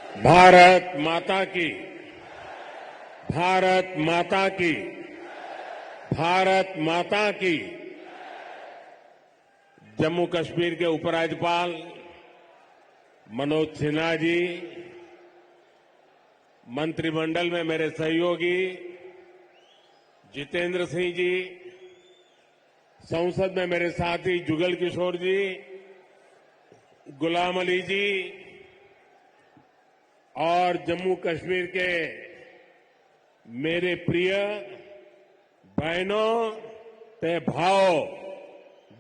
भारत माता की, भारत माता की, भारत माता की। जम्मू कश्मीर के उपराज्यपाल मनोज सिन्हा जी, मंत्रिमंडल में मेरे सहयोगी जितेंद्र सिंह जी, संसद में मेरे साथी जुगल किशोर जी, गुलाम अली जी और जम्मू कश्मीर के मेरे प्रिय बहनों ते भाव,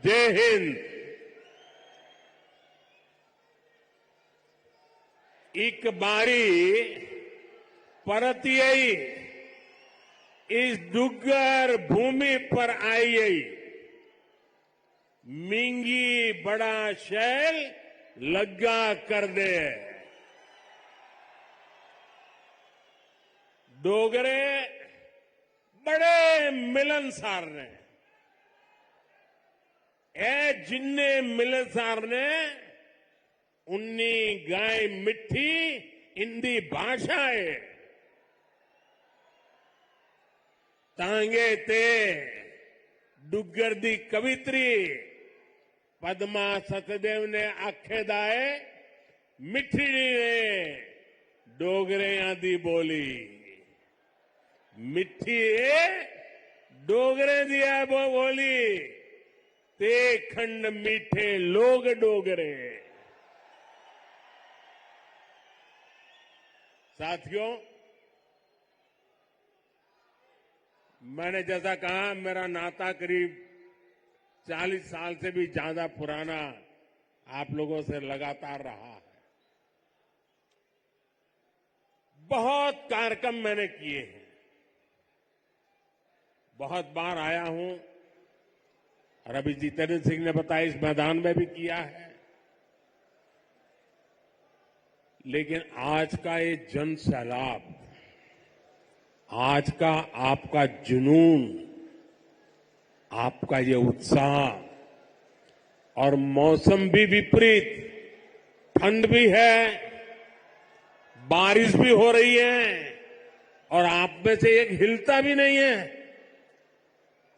जय हिंद। एक बारी परतियई इस डुग्गर भूमि पर आई मिंगी बड़ा शैल लग्गा कर दे। डोगरे बड़े मिलनसार ने ए जिन्ने मिलनसार ने उन्नी गाय मिठी हिंदी भाषा है तांगे ते डुग्गर दी कवित्री पद्मा सतदेव ने आखेदाए मिठी ने डोगरियां दी बोली मिठी डोगरे दिया बोली ते खंड मीठे लोग डोगरे। साथियों, मैंने जैसा कहा मेरा नाता करीब 40 साल से भी ज्यादा पुराना आप लोगों से लगातार रहा है। बहुत कार्यक्रम मैंने किए हैं, बहुत बार आया हूं और अभी जितेंद्र सिंह ने बताया इस मैदान में भी किया है। लेकिन आज का ये जन सैलाब, आज का आपका जुनून, आपका ये उत्साह और मौसम भी विपरीत, ठंड भी है, बारिश भी हो रही है और आप में से एक हिलता भी नहीं है।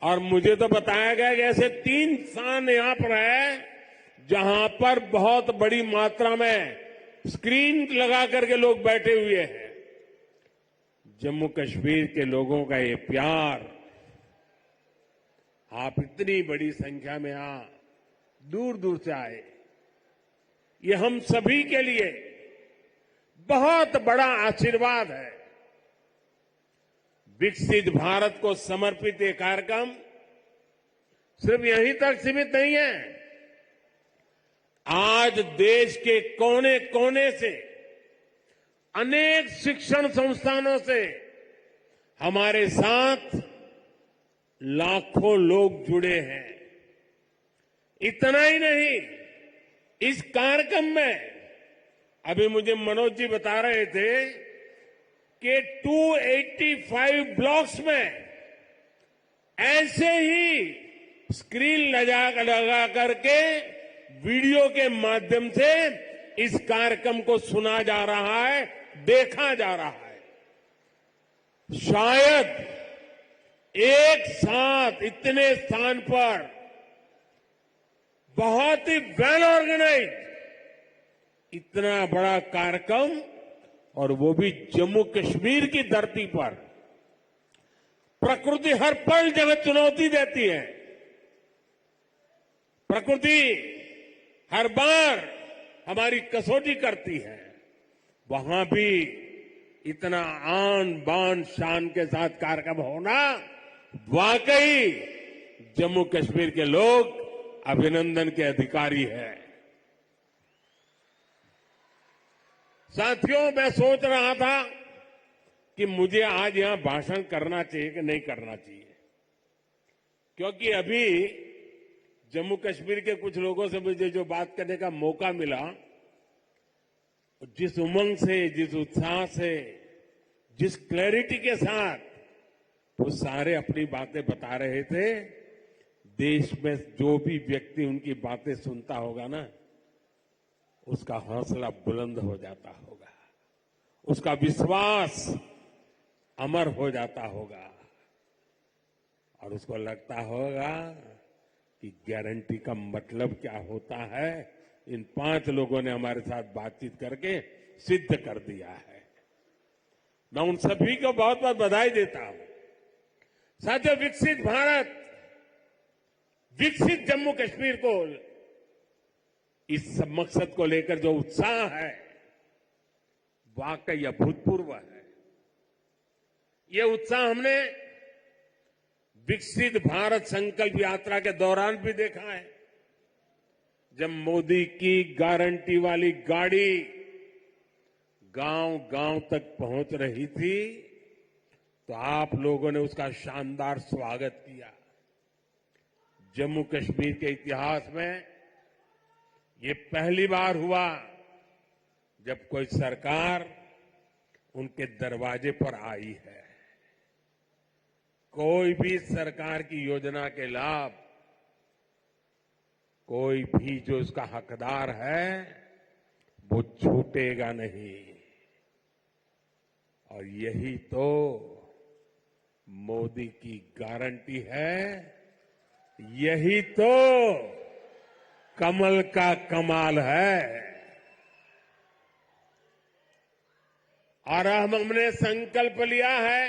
और मुझे तो बताया गया कि ऐसे 3 स्थान यहां पर है जहां पर बहुत बड़ी मात्रा में स्क्रीन लगा करके लोग बैठे हुए हैं। जम्मू कश्मीर के लोगों का ये प्यार, आप इतनी बड़ी संख्या में यहां दूर दूर से आए, ये हम सभी के लिए बहुत बड़ा आशीर्वाद है। विकसित भारत को समर्पित ये कार्यक्रम सिर्फ यहीं तक सीमित नहीं है। आज देश के कोने कोने से, अनेक शिक्षण संस्थानों से हमारे साथ लाखों लोग जुड़े हैं। इतना ही नहीं, इस कार्यक्रम में अभी मुझे मनोज जी बता रहे थे कि 285 ब्लॉक्स में ऐसे ही स्क्रीन लगा करके वीडियो के माध्यम से इस कार्यक्रम को सुना जा रहा है, देखा जा रहा है। शायद एक साथ इतने स्थान पर बहुत ही वेल ऑर्गेनाइज इतना बड़ा कार्यक्रम, और वो भी जम्मू कश्मीर की धरती पर। प्रकृति हर पल जगह चुनौती देती है, प्रकृति हर बार हमारी कसौटी करती है। वहां भी इतना आन बान शान के साथ कार्यक्रम होना, वाकई जम्मू कश्मीर के लोग अभिनंदन के अधिकारी हैं। साथियों, मैं सोच रहा था कि मुझे आज यहां भाषण करना चाहिए कि नहीं करना चाहिए, क्योंकि अभी जम्मू कश्मीर के कुछ लोगों से मुझे जो बात करने का मौका मिला, जिस उमंग से, जिस उत्साह से, जिस क्लैरिटी के साथ वो सारे अपनी बातें बता रहे थे, देश में जो भी व्यक्ति उनकी बातें सुनता होगा ना, उसका हौसला बुलंद हो जाता होगा। उसका विश्वास अमर हो जाता होगा और उसको लगता होगा कि गारंटी का मतलब क्या होता है। इन 5 लोगों ने हमारे साथ बातचीत करके सिद्ध कर दिया है। मैं उन सभी को बहुत बहुत बधाई देता हूं। साथियों, विकसित भारत, विकसित जम्मू कश्मीर को, इस मकसद को लेकर जो उत्साह है वाकई अभूतपूर्व है। ये उत्साह हमने विकसित भारत संकल्प यात्रा के दौरान भी देखा है। जब मोदी की गारंटी वाली गाड़ी गांव गांव तक पहुंच रही थी तो आप लोगों ने उसका शानदार स्वागत किया। जम्मू कश्मीर के इतिहास में ये पहली बार हुआ जब कोई सरकार उनके दरवाजे पर आई है। कोई भी सरकार की योजना के लाभ कोई भी जो उसका हकदार है वो छूटेगा नहीं। और यही तो मोदी की गारंटी है, यही तो कमल का कमाल है। और हमने संकल्प लिया है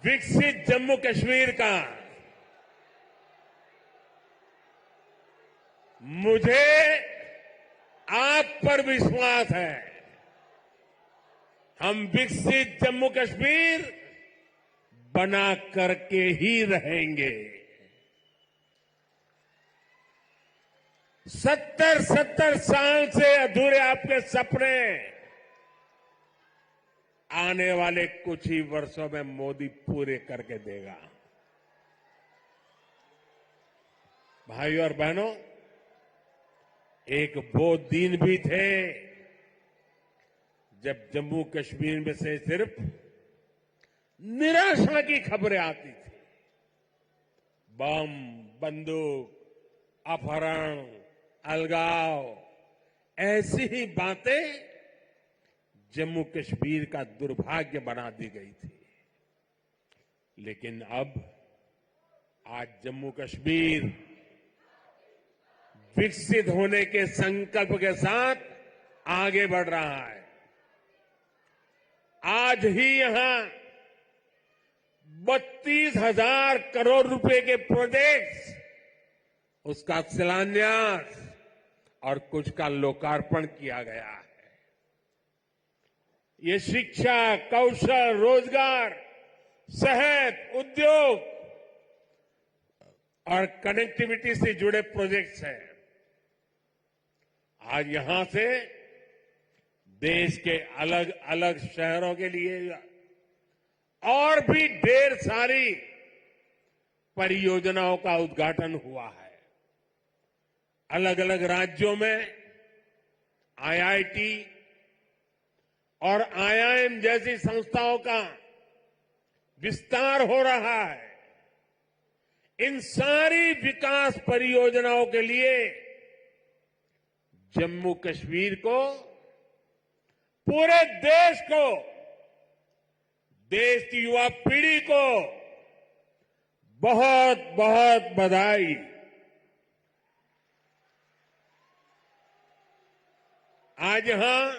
विकसित जम्मू कश्मीर का। मुझे आप पर विश्वास है, हम विकसित जम्मू कश्मीर बना करके ही रहेंगे। 70 साल से अधूरे आपके सपने आने वाले कुछ ही वर्षों में मोदी पूरे करके देगा। भाइयों और बहनों, एक वो दिन भी थे जब जम्मू कश्मीर में से सिर्फ निराशा की खबरें आती थी। बम, बंदूक, अपहरण, अलगाव, ऐसी ही बातें जम्मू कश्मीर का दुर्भाग्य बना दी गई थी। लेकिन अब आज जम्मू कश्मीर विकसित होने के संकल्प के साथ आगे बढ़ रहा है। आज ही यहां 32,000 करोड़ रुपए के प्रोजेक्ट्स, उसका शिलान्यास और कुछ का लोकार्पण किया गया है। ये शिक्षा, कौशल, रोजगार, सेहत, उद्योग और कनेक्टिविटी से जुड़े प्रोजेक्ट्स हैं। आज यहां से देश के अलग अलग शहरों के लिए और भी ढेर सारी परियोजनाओं का उद्घाटन हुआ है। अलग अलग राज्यों में आईआईटी और आईआईएम जैसी संस्थाओं का विस्तार हो रहा है। इन सारी विकास परियोजनाओं के लिए जम्मू कश्मीर को, पूरे देश को, देश की युवा पीढ़ी को बहुत बहुत बधाई। आज यहां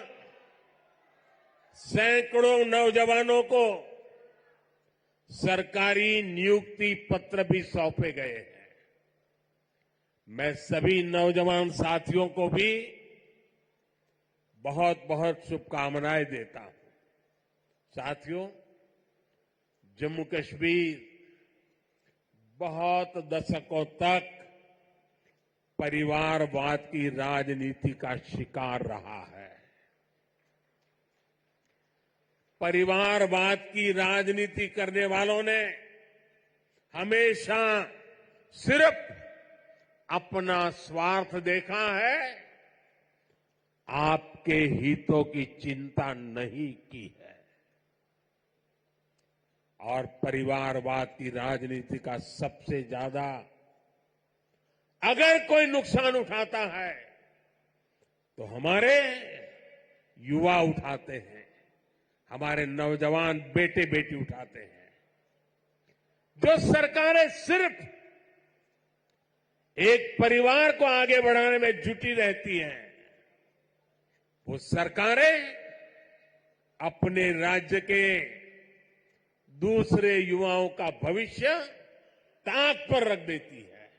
सैकड़ों नौजवानों को सरकारी नियुक्ति पत्र भी सौंपे गए हैं। मैं सभी नौजवान साथियों को भी बहुत बहुत शुभकामनाएं देता हूं। साथियों, जम्मू कश्मीर बहुत दशकों तक परिवारवाद की राजनीति का शिकार रहा है। परिवारवाद की राजनीति करने वालों ने हमेशा सिर्फ अपना स्वार्थ देखा है, आपके हितों की चिंता नहीं की है। और परिवारवाद की राजनीति का सबसे ज्यादा अगर कोई नुकसान उठाता है तो हमारे युवा उठाते हैं, हमारे नौजवान बेटे बेटी उठाते हैं। जो सरकारें सिर्फ एक परिवार को आगे बढ़ाने में जुटी रहती हैं, वो सरकारें अपने राज्य के दूसरे युवाओं का भविष्य ताक पर रख देती है।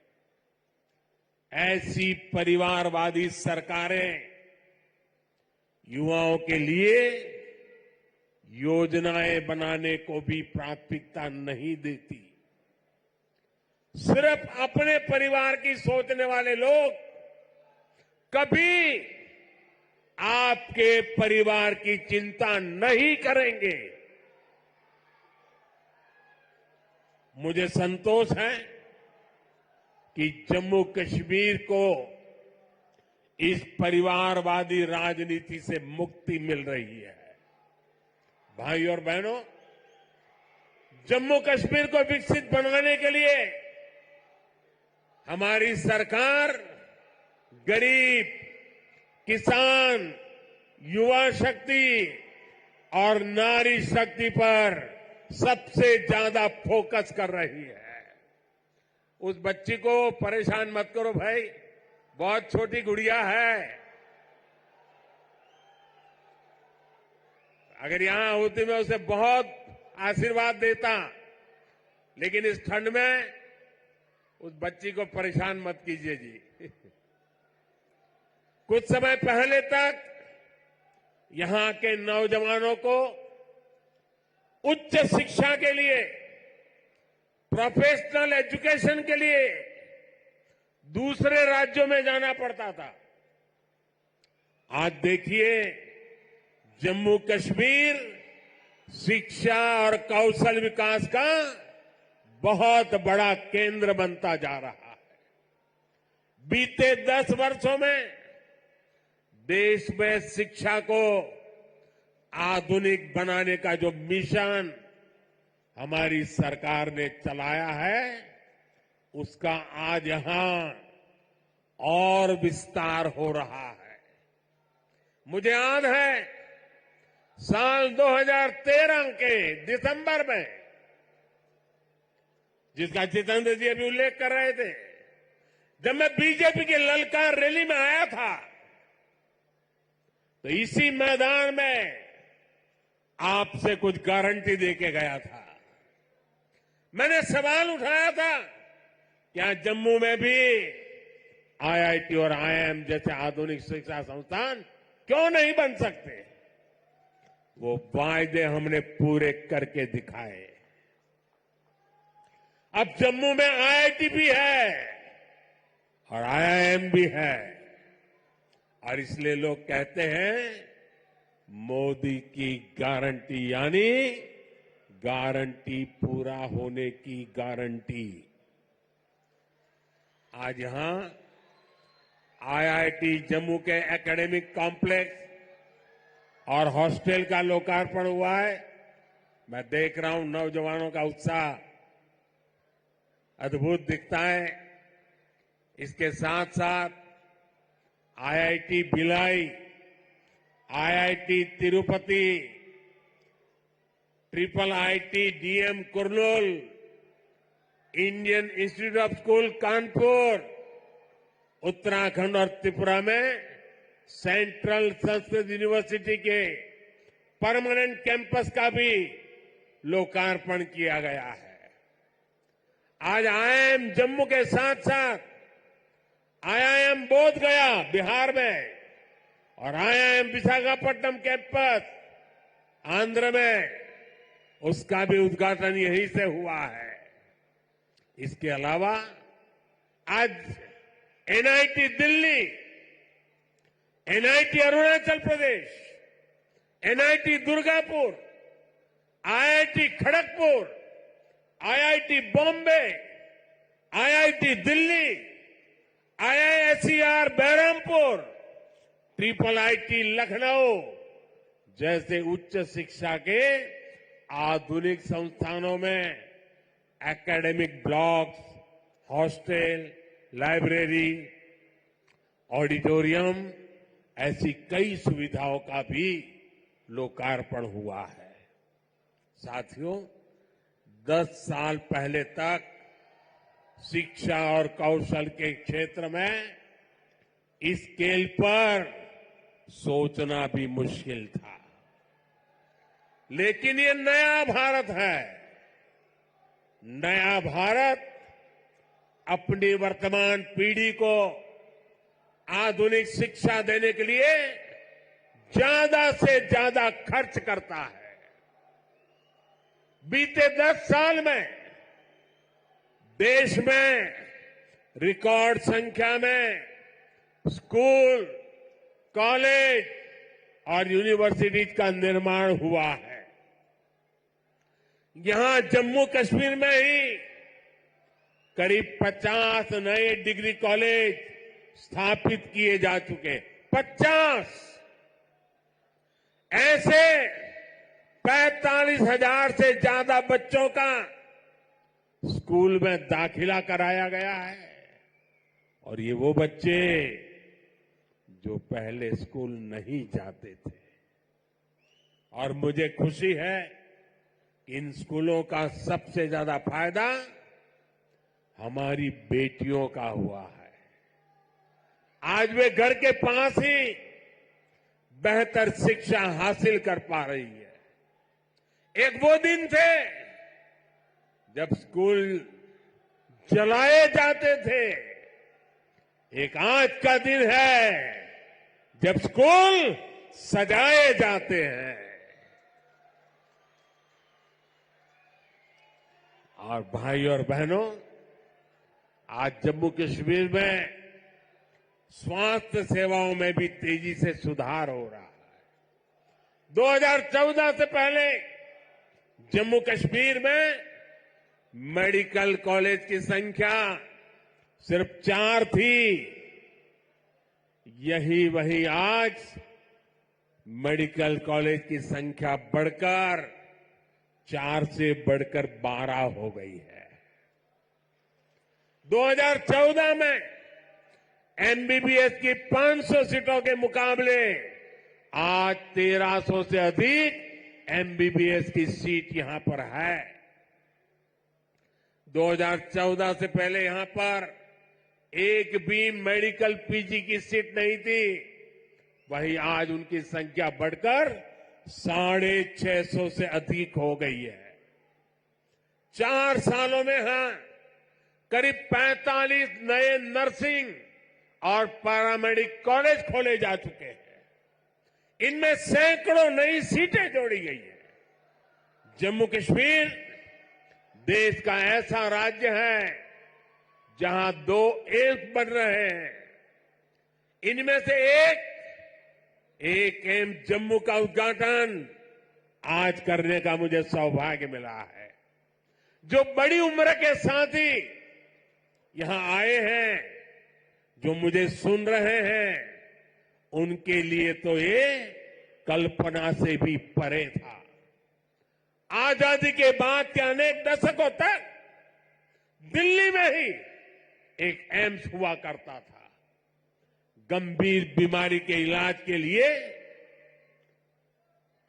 ऐसी परिवारवादी सरकारें युवाओं के लिए योजनाएं बनाने को भी प्राथमिकता नहीं देती। सिर्फ अपने परिवार की सोचने वाले लोग कभी आपके परिवार की चिंता नहीं करेंगे। मुझे संतोष है कि जम्मू कश्मीर को इस परिवारवादी राजनीति से मुक्ति मिल रही है। भाई और बहनों, जम्मू कश्मीर को विकसित बनाने के लिए हमारी सरकार गरीब, किसान, युवा शक्ति और नारी शक्ति पर सबसे ज्यादा फोकस कर रही है। उस बच्ची को परेशान मत करो भाई, बहुत छोटी गुड़िया है। अगर यहां होती मैं उसे बहुत आशीर्वाद देता, लेकिन इस ठंड में उस बच्ची को परेशान मत कीजिए जी। कुछ समय पहले तक यहां के नौजवानों को उच्च शिक्षा के लिए, प्रोफेशनल एजुकेशन के लिए दूसरे राज्यों में जाना पड़ता था। आज देखिए, जम्मू कश्मीर शिक्षा और कौशल विकास का बहुत बड़ा केंद्र बनता जा रहा है। बीते 10 वर्षों में देश में शिक्षा को आधुनिक बनाने का जो मिशन हमारी सरकार ने चलाया है, उसका आज यहां और विस्तार हो रहा है। मुझे याद है साल 2013 के दिसंबर में, जिसका जितेंद्र जी अभी उल्लेख कर रहे थे, जब मैं बीजेपी की ललकार रैली में आया था, तो इसी मैदान में आपसे कुछ गारंटी देके गया था। मैंने सवाल उठाया था, क्या जम्मू में भी आईआईटी और आईआईएम जैसे आधुनिक शिक्षा संस्थान क्यों नहीं बन सकते? वो वायदे हमने पूरे करके दिखाए। अब जम्मू में आईआईटी भी है और आईआईएम भी है, और इसलिए लोग कहते हैं मोदी की गारंटी, यानी गारंटी पूरा होने की गारंटी। आज यहां आईआईटी जम्मू के एकेडमिक कॉम्प्लेक्स और हॉस्टल का लोकार्पण हुआ है। मैं देख रहा हूं नौजवानों का उत्साह अद्भुत दिखता है। इसके साथ साथ IIT Bhilai, IIT Tirupati, triple IT DM Kurnool, Indian institute of school Kanpur, Uttarakhand और त्रिपुरा में सेंट्रल संस्कृत यूनिवर्सिटी के परमानेंट कैंपस का भी लोकार्पण किया गया है। आज आईआईएम जम्मू के साथ साथ आईआईएम बोध गया बिहार में और आईआईएम विशाखापट्टनम कैंपस आंध्र में, उसका भी उद्घाटन यहीं से हुआ है। इसके अलावा आज NIT Delhi, NIT Arunachal Pradesh, NIT Durgapur, IIT Kharagpur, IIT Bombay, IIT Delhi, IISER Berhampur, triple IT Lucknow जैसे उच्च शिक्षा के आधुनिक संस्थानों में academic blocks, hostel, library, auditorium ऐसी कई सुविधाओं का भी लोकार्पण हुआ है। साथियों, 10 साल पहले तक शिक्षा और कौशल के क्षेत्र में इस स्केल पर सोचना भी मुश्किल था। लेकिन ये नया भारत है। नया भारत अपनी वर्तमान पीढ़ी को आधुनिक शिक्षा देने के लिए ज्यादा से ज्यादा खर्च करता है। बीते 10 साल में देश में रिकॉर्ड संख्या में स्कूल, कॉलेज और यूनिवर्सिटीज का निर्माण हुआ है। यहां जम्मू कश्मीर में ही करीब 50 नए डिग्री कॉलेज स्थापित किए जा चुके। 50 ऐसे 45,000 से ज्यादा बच्चों का स्कूल में दाखिला कराया गया है। और ये वो बच्चे जो पहले स्कूल नहीं जाते थे। और मुझे खुशी है कि इन स्कूलों का सबसे ज्यादा फायदा हमारी बेटियों का हुआ है। आज वे घर के पास ही बेहतर शिक्षा हासिल कर पा रही है। एक वो दिन थे जब स्कूल जलाए जाते थे। एक आज का दिन है जब स्कूल सजाए जाते हैं। और भाई और बहनों, आज जम्मू कश्मीर में स्वास्थ्य सेवाओं में भी तेजी से सुधार हो रहा है। 2014 से पहले जम्मू कश्मीर में मेडिकल कॉलेज की संख्या सिर्फ 4 थी। यही वही आज मेडिकल कॉलेज की संख्या बढ़कर 4 से बढ़कर 12 हो गई है। 2014 में एमबीबीएस की 500 सीटों के मुकाबले आज 1300 से अधिक एमबीबीएस की सीट यहां पर है। 2014 से पहले यहां पर एक भी मेडिकल पीजी की सीट नहीं थी। वहीं आज उनकी संख्या बढ़कर 650 से अधिक हो गई है। 4 सालों में करीब 45 नए नर्सिंग और पैरामेडिक कॉलेज खोले जा चुके हैं। इनमें सैकड़ों नई सीटें जोड़ी गई हैं। जम्मू कश्मीर देश का ऐसा राज्य है जहां 2 एम्स बन रहे हैं। इनमें से एक एम्स जम्मू का उद्घाटन आज करने का मुझे सौभाग्य मिला है। जो बड़ी उम्र के साथी यहां आए हैं, जो मुझे सुन रहे हैं, उनके लिए तो ये कल्पना से भी परे था। आजादी के बाद के अनेक दशकों तक दिल्ली में ही एक एम्स हुआ करता था। गंभीर बीमारी के इलाज के लिए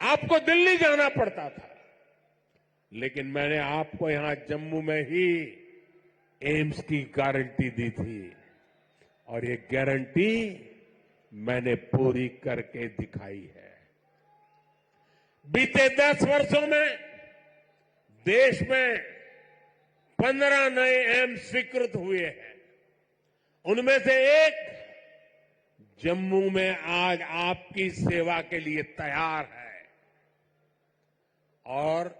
आपको दिल्ली जाना पड़ता था। लेकिन मैंने आपको यहां जम्मू में ही एम्स की गारंटी दी थी और ये गारंटी मैंने पूरी करके दिखाई है। बीते 10 वर्षों में देश में 15 नए एम्स स्वीकृत हुए हैं। उनमें से एक जम्मू में आज आपकी सेवा के लिए तैयार है। और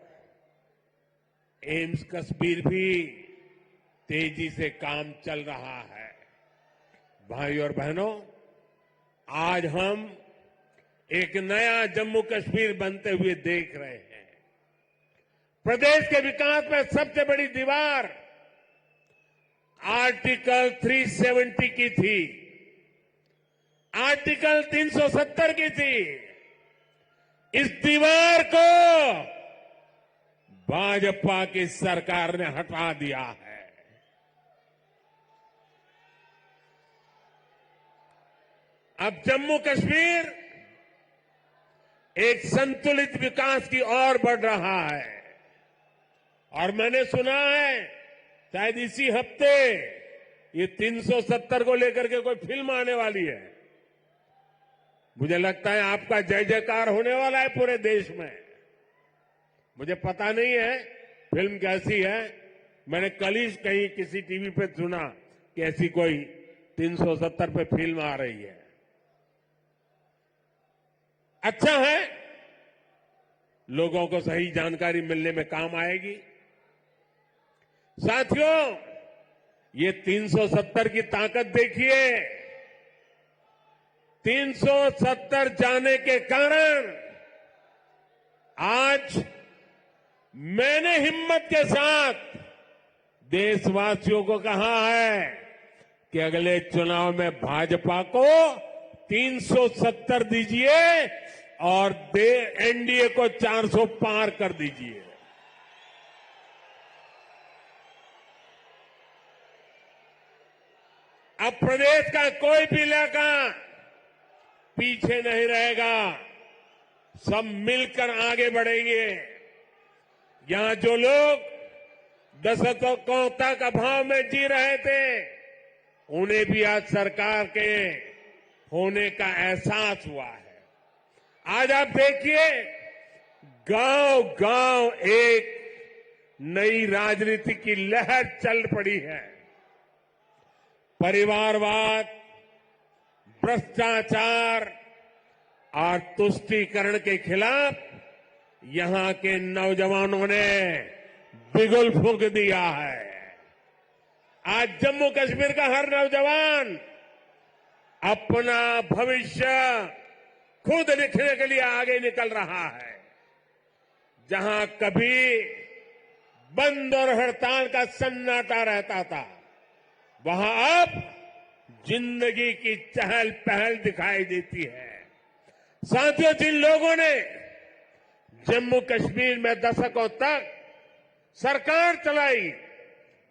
एम्स कश्मीर भी तेजी से काम चल रहा है। भाई और बहनों, आज हम एक नया जम्मू कश्मीर बनते हुए देख रहे हैं। प्रदेश के विकास में सबसे बड़ी दीवार आर्टिकल 370 की थी, आर्टिकल 370 की थी। इस दीवार को भाजपा की सरकार ने हटा दिया है। अब जम्मू कश्मीर एक संतुलित विकास की ओर बढ़ रहा है और मैंने सुना है शायद इसी हफ्ते ये 370 को लेकर के कोई फिल्म आने वाली है। मुझे लगता है आपका जय जयकार होने वाला है पूरे देश में। मुझे पता नहीं है फिल्म कैसी है, मैंने कल ही कहीं किसी टीवी पे सुना कि ऐसी कोई 370 पे फिल्म आ रही है। अच्छा है, लोगों को सही जानकारी मिलने में काम आएगी। साथियों, ये 370 की ताकत देखिए। 370 जाने के कारण आज मैंने हिम्मत के साथ देशवासियों को कहा है कि अगले चुनाव में भाजपा को 370 दीजिए और एनडीए को 400 पार कर दीजिए। अब प्रदेश का कोई भी इलाका पीछे नहीं रहेगा, सब मिलकर आगे बढ़ेंगे। यहां जो लोग दशकों तक अभाव में जी रहे थे, उन्हें भी आज सरकार के होने का एहसास हुआ है। आज आप देखिए, गांव गांव एक नई राजनीति की लहर चल पड़ी है। परिवारवाद, भ्रष्टाचार और तुष्टीकरण के खिलाफ यहां के नौजवानों ने बिगुल फूंक दिया है। आज जम्मू कश्मीर का हर नौजवान अपना भविष्य खुद लिखने के लिए आगे निकल रहा है। जहां कभी बंद और हड़ताल का सन्नाटा रहता था, वहां अब जिंदगी की चहल पहल दिखाई देती है। साथियों, जिन लोगों ने जम्मू कश्मीर में दशकों तक सरकार चलाई,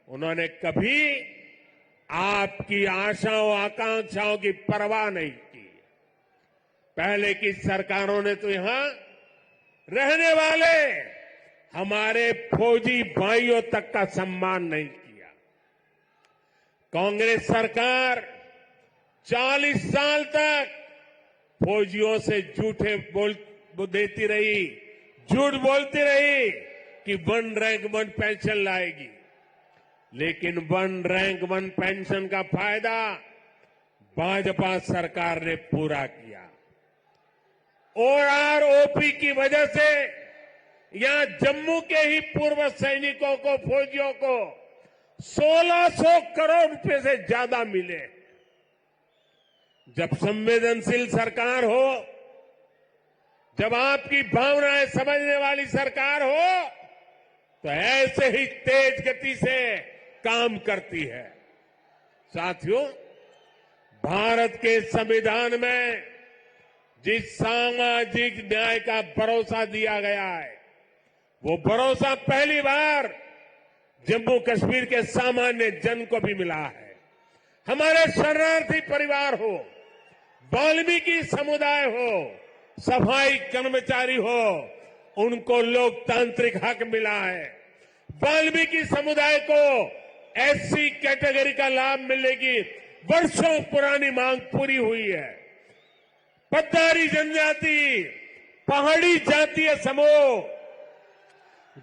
उन्होंने कभी आपकी आशाओं आकांक्षाओं की परवाह नहीं की। पहले की सरकारों ने तो यहां रहने वाले हमारे फौजी भाइयों तक का सम्मान नहीं किया। कांग्रेस सरकार 40 साल तक फौजियों से देती रही, झूठ बोलती रही कि 1 रैंक 1 पेंशन लाएगी, लेकिन 1 रैंक 1 पेंशन का फायदा भाजपा सरकार ने पूरा किया। ओआरओपी की वजह से यहां जम्मू के ही पूर्व सैनिकों को, फौजियों को 1600 करोड़ रुपए से ज्यादा मिले। जब संवेदनशील सरकार हो, जब आपकी भावनाएं समझने वाली सरकार हो, तो ऐसे ही तेज गति से काम करती है। साथियों, भारत के संविधान में जिस सामाजिक न्याय का भरोसा दिया गया है, वो भरोसा पहली बार जम्मू कश्मीर के सामान्य जन को भी मिला है। हमारे शरणार्थी परिवार हो, वाल्मीकि समुदाय हो, सफाई कर्मचारी हो, उनको लोकतांत्रिक हक मिला है। वाल्मीकि समुदाय को एससी कैटेगरी का लाभ मिलने की वर्षों पुरानी मांग पूरी हुई है। पट्टारी जनजाति, पहाड़ी जातीय समूह,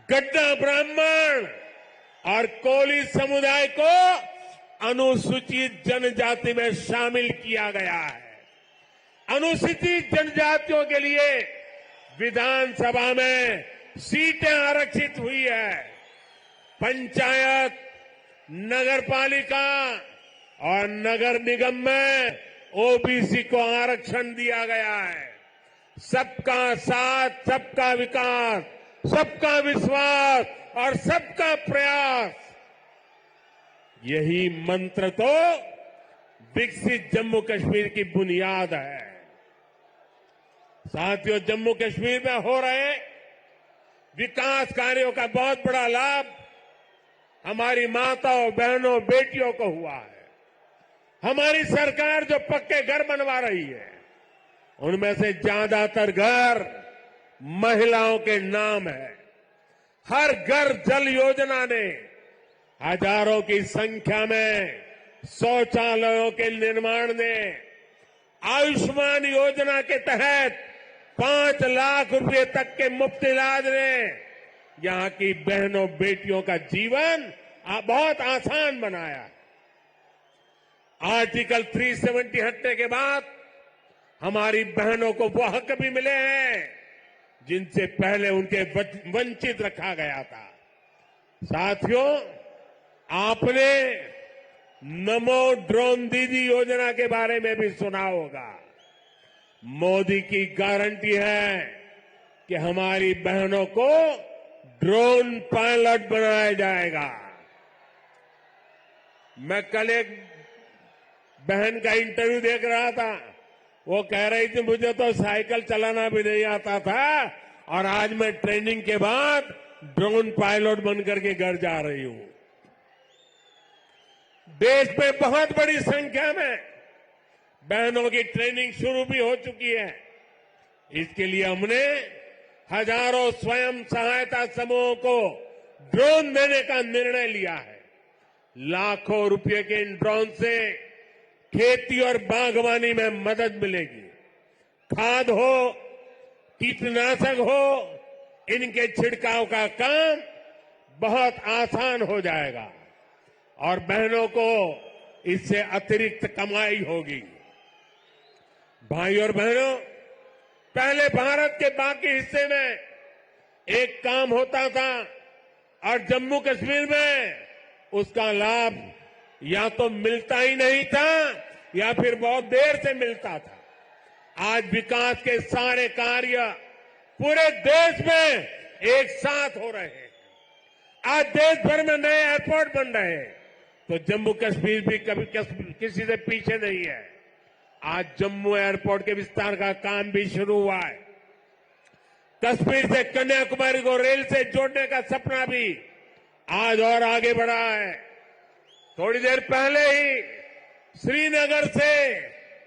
गड्ढा ब्राह्मण और कोली समुदाय को अनुसूचित जनजाति में शामिल किया गया है। अनुसूचित जनजातियों के लिए विधानसभा में सीटें आरक्षित हुई है। पंचायत, नगरपालिका और नगर निगम में ओबीसी को आरक्षण दिया गया है। सबका साथ, सबका विकास, सबका विश्वास और सबका प्रयास, यही मंत्र तो विकसित जम्मू कश्मीर की बुनियाद है। साथियों, जम्मू कश्मीर में हो रहे विकास कार्यों का बहुत बड़ा लाभ हमारी माताओं, बहनों, बेटियों को हुआ है। हमारी सरकार जो पक्के घर बनवा रही है, उनमें से ज्यादातर घर महिलाओं के नाम है। हर घर जल योजना ने हजारों की संख्या में शौचालयों के निर्माण ने, आयुष्मान योजना के तहत 5 लाख रुपए तक के मुफ्त इलाज ने यहां की बहनों बेटियों का जीवन बहुत आसान बनाया। आर्टिकल 370 हटने के बाद हमारी बहनों को वो हक भी मिले हैं जिनसे पहले उनके वंचित रखा गया था। साथियों, आपने नमो ड्रोन दीदी योजना के बारे में भी सुना होगा। मोदी की गारंटी है कि हमारी बहनों को ड्रोन पायलट बनाया जाएगा। मैं कल एक बहन का इंटरव्यू देख रहा था। वो कह रही थी मुझे तो साइकिल चलाना भी नहीं आता था और आज मैं ट्रेनिंग के बाद ड्रोन पायलट बनकर के घर जा रही हूं। देश में बहुत बड़ी संख्या में बहनों की ट्रेनिंग शुरू भी हो चुकी है। इसके लिए हमने हजारों स्वयं सहायता समूहों को ड्रोन देने का निर्णय लिया है। लाखों रुपए के इन ड्रोन से खेती और बागवानी में मदद मिलेगी। खाद हो, कीटनाशक हो, इनके छिड़काव का काम बहुत आसान हो जाएगा और बहनों को इससे अतिरिक्त कमाई होगी। भाई और बहनों, पहले भारत के बाकी हिस्से में एक काम होता था और जम्मू कश्मीर में उसका लाभ या तो मिलता ही नहीं था या फिर बहुत देर से मिलता था। आज विकास के सारे कार्य पूरे देश में एक साथ हो रहे हैं। आज देश भर में नए एयरपोर्ट बन रहे हैं, तो जम्मू कश्मीर भी कभी किसी से पीछे नहीं है। आज जम्मू एयरपोर्ट के विस्तार का काम भी शुरू हुआ है। कश्मीर से कन्याकुमारी को रेल से जोड़ने का सपना भी आज और आगे बढ़ा है। थोड़ी देर पहले ही श्रीनगर से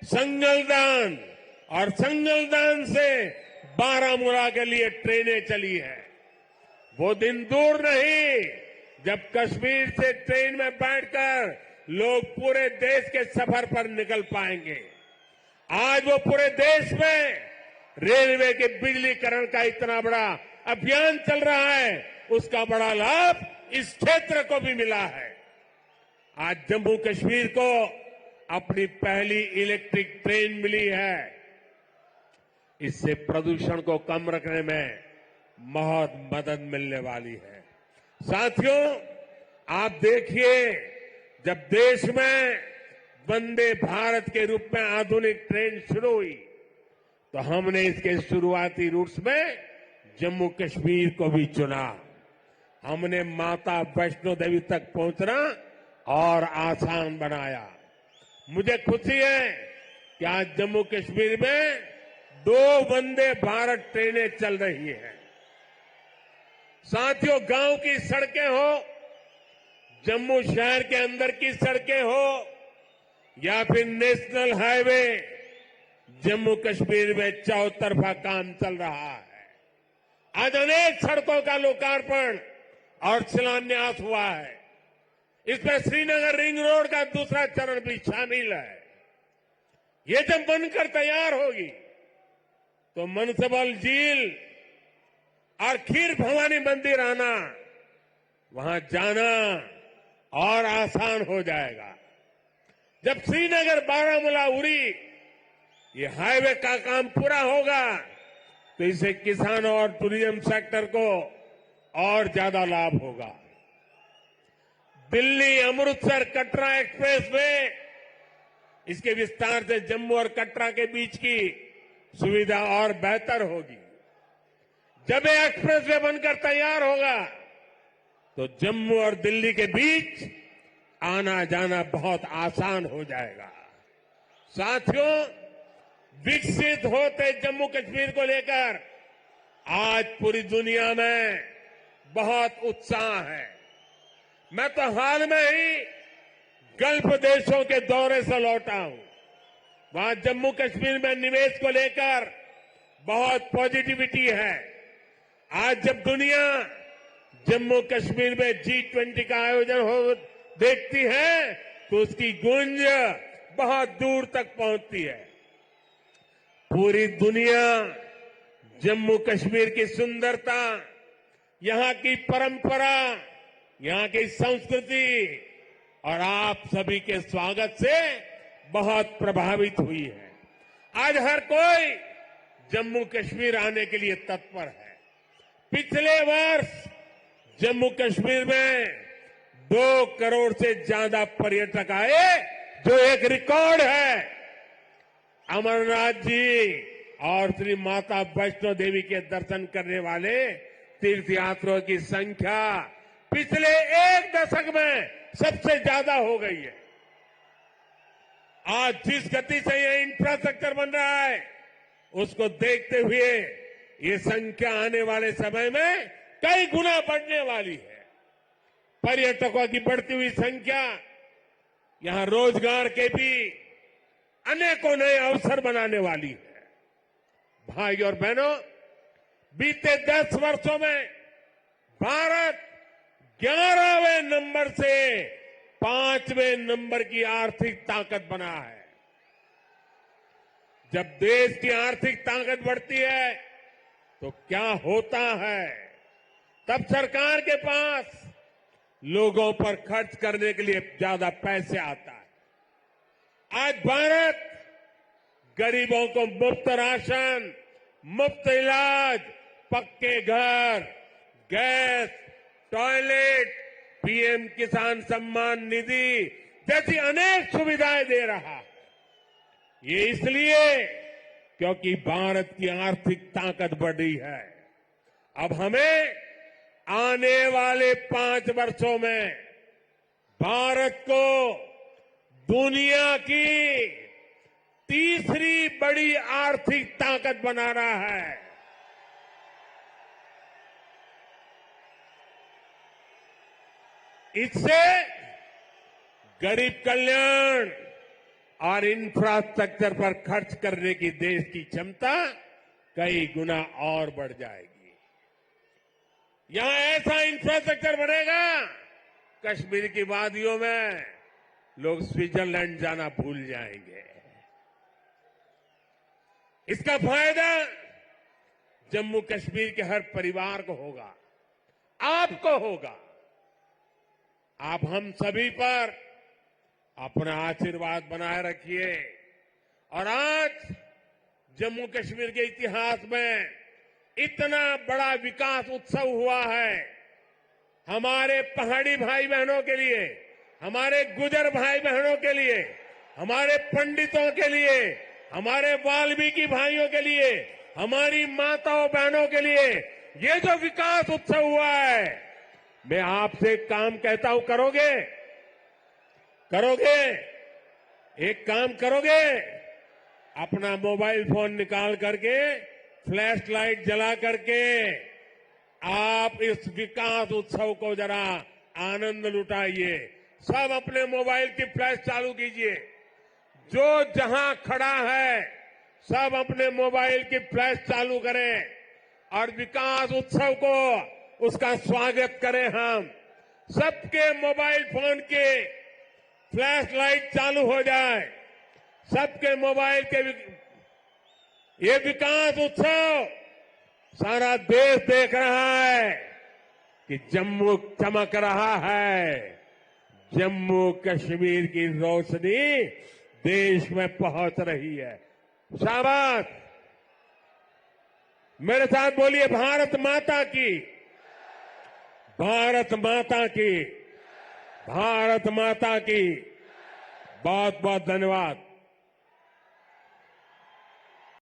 संगलदान और संगलदान से बारामूला के लिए ट्रेनें चली है। वो दिन दूर नहीं जब कश्मीर से ट्रेन में बैठकर लोग पूरे देश के सफर पर निकल पाएंगे। आज वो पूरे देश में रेलवे के बिजलीकरण का इतना बड़ा अभियान चल रहा है, उसका बड़ा लाभ इस क्षेत्र को भी मिला है। आज जम्मू कश्मीर को अपनी पहली इलेक्ट्रिक ट्रेन मिली है। इससे प्रदूषण को कम रखने में बहुत मदद मिलने वाली है। साथियों, आप देखिए, जब देश में वंदे भारत के रूप में आधुनिक ट्रेन शुरू हुई तो हमने इसके शुरुआती रूट्स में जम्मू कश्मीर को भी चुना। हमने माता वैष्णो देवी तक पहुंचना और आसान बनाया। मुझे खुशी है कि आज जम्मू कश्मीर में 2 वंदे भारत ट्रेनें चल रही हैं। साथियों, गांव की सड़कें हो, जम्मू शहर के अंदर की सड़कें हो या फिर नेशनल हाईवे, जम्मू कश्मीर में चौतरफा काम चल रहा है। आज अनेक सड़कों का लोकार्पण और शिलान्यास हुआ है। इसमें श्रीनगर रिंग रोड का दूसरा चरण भी शामिल है। ये जब बनकर तैयार होगी तो मनसबल झील और खीर भवानी मंदिर आना, वहां जाना और आसान हो जाएगा। जब श्रीनगर बारामूला उरी ये हाईवे का काम पूरा होगा तो इससे किसानों और टूरिज्म सेक्टर को और ज्यादा लाभ होगा। दिल्ली अमृतसर कटरा एक्सप्रेस वे, इसके विस्तार से जम्मू और कटरा के बीच की सुविधा और बेहतर होगी। जब ये एक्सप्रेस वे बनकर तैयार होगा तो जम्मू और दिल्ली के बीच आना जाना बहुत आसान हो जाएगा। साथियों, विकसित होते जम्मू कश्मीर को लेकर आज पूरी दुनिया में बहुत उत्साह है। मैं तो हाल में ही गल्फ देशों के दौरे से लौटा हूं। वहां जम्मू कश्मीर में निवेश को लेकर बहुत पॉजिटिविटी है। आज जब दुनिया जम्मू कश्मीर में G20 का आयोजन हो देखती है तो उसकी गूंज बहुत दूर तक पहुंचती है। पूरी दुनिया जम्मू कश्मीर की सुंदरता, यहां की परंपरा, यहां की संस्कृति और आप सभी के स्वागत से बहुत प्रभावित हुई है। आज हर कोई जम्मू कश्मीर आने के लिए तत्पर है। पिछले वर्ष जम्मू कश्मीर में 2 करोड़ से ज्यादा पर्यटक आए, जो एक रिकॉर्ड है। अमरनाथ जी और श्री माता वैष्णो देवी के दर्शन करने वाले तीर्थयात्रियों की संख्या पिछले 1 दशक में सबसे ज्यादा हो गई है। आज जिस गति से यह इंफ्रास्ट्रक्चर बन रहा है, उसको देखते हुए ये संख्या आने वाले समय में कई गुना बढ़ने वाली है। पर्यटकों की बढ़ती हुई संख्या यहां रोजगार के भी अनेकों नए अवसर बनाने वाली है। भाई और बहनों, बीते 10 वर्षों में भारत 11वें नंबर से 5वें नंबर की आर्थिक ताकत बना है। जब देश की आर्थिक ताकत बढ़ती है तो क्या होता है, तब सरकार के पास लोगों पर खर्च करने के लिए ज्यादा पैसे आता है। आज भारत गरीबों को मुफ्त राशन, मुफ्त इलाज, पक्के घर, गैस, टॉयलेट, पीएम किसान सम्मान निधि जैसी अनेक सुविधाएं दे रहा है। ये इसलिए क्योंकि भारत की आर्थिक ताकत बढ़ी है। अब हमें आने वाले 5 वर्षों में भारत को दुनिया की तीसरी बड़ी आर्थिक ताकत बनाना है। इससे गरीब कल्याण और इंफ्रास्ट्रक्चर पर खर्च करने की देश की क्षमता कई गुना और बढ़ जाएगी। यहां ऐसा इंफ्रास्ट्रक्चर बनेगा, कश्मीर की वादियों में लोग स्विट्जरलैंड जाना भूल जाएंगे। इसका फायदा जम्मू कश्मीर के हर परिवार को होगा, आपको होगा। आप हम सभी पर अपना आशीर्वाद बनाए रखिए। और आज जम्मू कश्मीर के इतिहास में इतना बड़ा विकास उत्सव हुआ है। हमारे पहाड़ी भाई बहनों के लिए, हमारे गुजर भाई बहनों के लिए, हमारे पंडितों के लिए, हमारे वाल्मीकि भाइयों के लिए, हमारी माताओं बहनों के लिए ये जो विकास उत्सव हुआ है, मैं आपसे एक काम कहता हूं, करोगे? करोगे? एक काम करोगे? अपना मोबाइल फोन निकाल करके, फ्लैश लाइट जला करके आप इस विकास उत्सव को जरा आनंद लुटाइए। सब अपने मोबाइल की फ्लैश चालू कीजिए। जो जहां खड़ा है सब अपने मोबाइल की फ्लैश चालू करें और विकास उत्सव को, उसका स्वागत करें। हम सबके मोबाइल फोन के फ्लैश लाइट चालू हो जाए, सबके मोबाइल के ये विकास उत्सव सारा देश देख रहा है कि जम्मू चमक रहा है। जम्मू कश्मीर की रोशनी देश में पहुंच रही है। शाबाश! मेरे साथ बोलिए, भारत माता की, भारत माता की, भारत माता की। बहुत बहुत धन्यवाद।